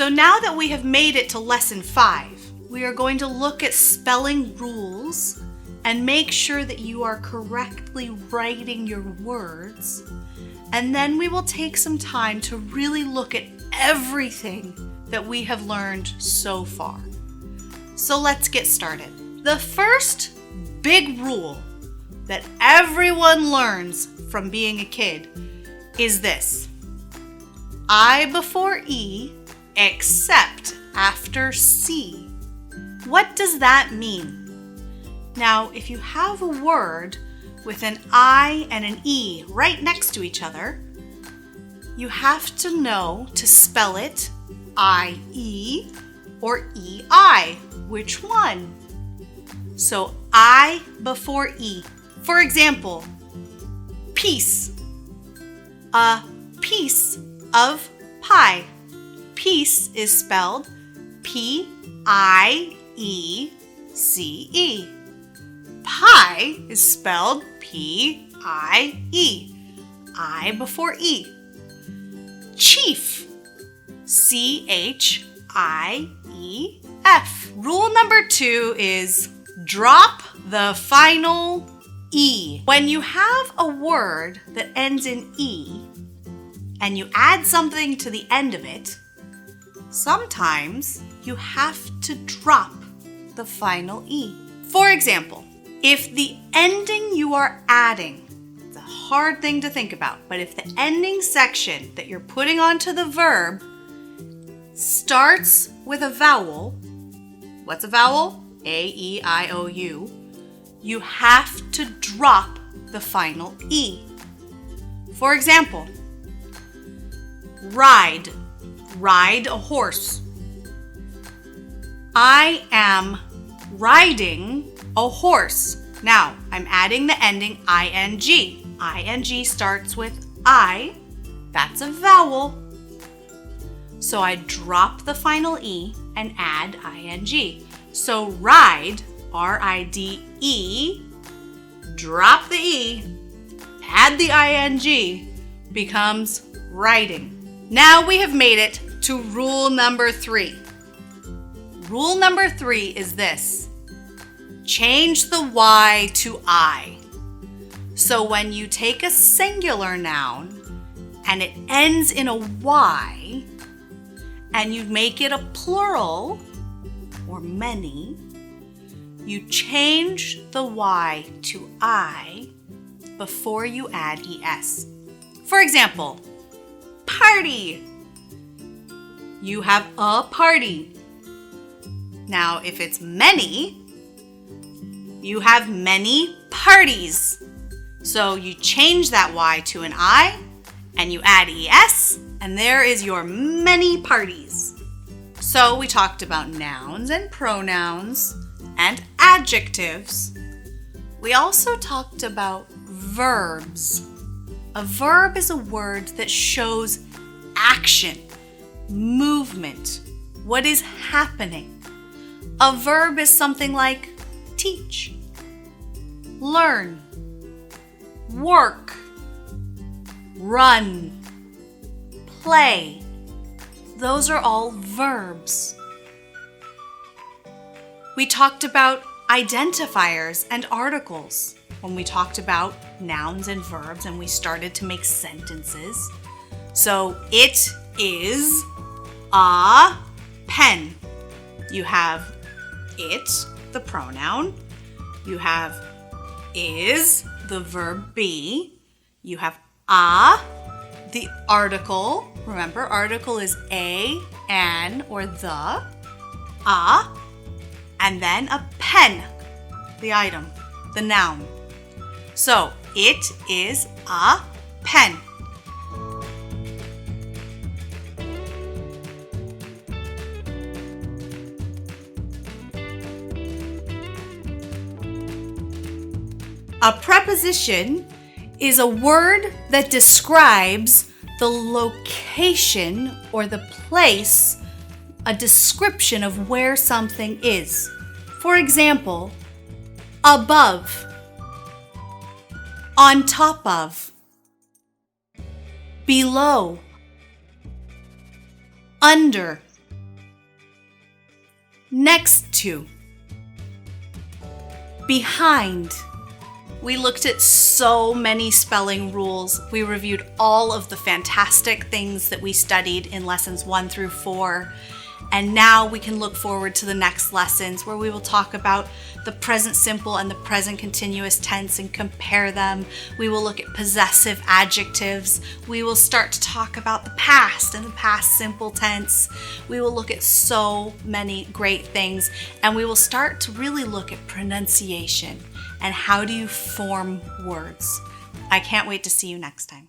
So now that we have made it to lesson 5, we are going to look at spelling rules and make sure that you are correctly writing your words. And then we will take some time to really look at everything that we have learned so far. So let's get started. The first big rule that everyone learns from being a kid is this: I before E except after C. What does that mean? Now, if you have a word with an I and an E right next to each other, you have to know to spell it I-E or E-I. Which one? So I before E. For example, piece. A piece of pie. Piece is spelled P-I-E-C-E. Pie is spelled P-I-E. I before E. Chief. C-H-I-E-F. Rule number 2 is drop the final E. When you have a word that ends in E and you add something to the end of it, sometimes you have to drop the final E. For example, if the ending you are adding, it's a hard thing to think about, but if the ending section that you're putting onto the verb starts with a vowel, what's a vowel? A-E-I-O-U. You have to drop the final E. For example, ride. Ride a horse. I am riding a horse. Now, I'm adding the ending ing. Ing starts with I. That's a vowel. So I drop the final E and add ing. So ride, R-I-D-E, drop the E, add the ing, becomes riding. Now we have made it to rule number 3. Rule number 3 is this: change the Y to I. So when you take a singular noun and it ends in a Y and you make it a plural or many, you change the Y to I before you add ES. For example, party. You have a party. Now, if it's many, you have many parties. So you change that Y to an I and you add ES, and there is your many parties. So we talked about nouns and pronouns and adjectives. We also talked about verbs. A verb is a word that shows action, movement, what is happening. A verb is something like teach, learn, work, run, play. Those are all verbs. We talked about identifiers and articles when we talked about nouns and verbs and we started to make sentences. So it is a pen. You have it, the pronoun. You have is, the verb be. You have a, the article. Remember, article is a, an, or the. A. And then a pen, the item, the noun. So, it is a pen. A preposition is a word that describes the location or the place, a description of where something is. For example, above, on top of, below, under, next to, behind. We looked at so many spelling rules. We reviewed all of the fantastic things that we studied in lessons 1 through 4. And now we can look forward to the next lessons where we will talk about the present simple and the present continuous tense and compare them. We will look at possessive adjectives. We will start to talk about the past and the past simple tense. We will look at so many great things, and we will start to really look at pronunciation and how do you form words. I can't wait to see you next time.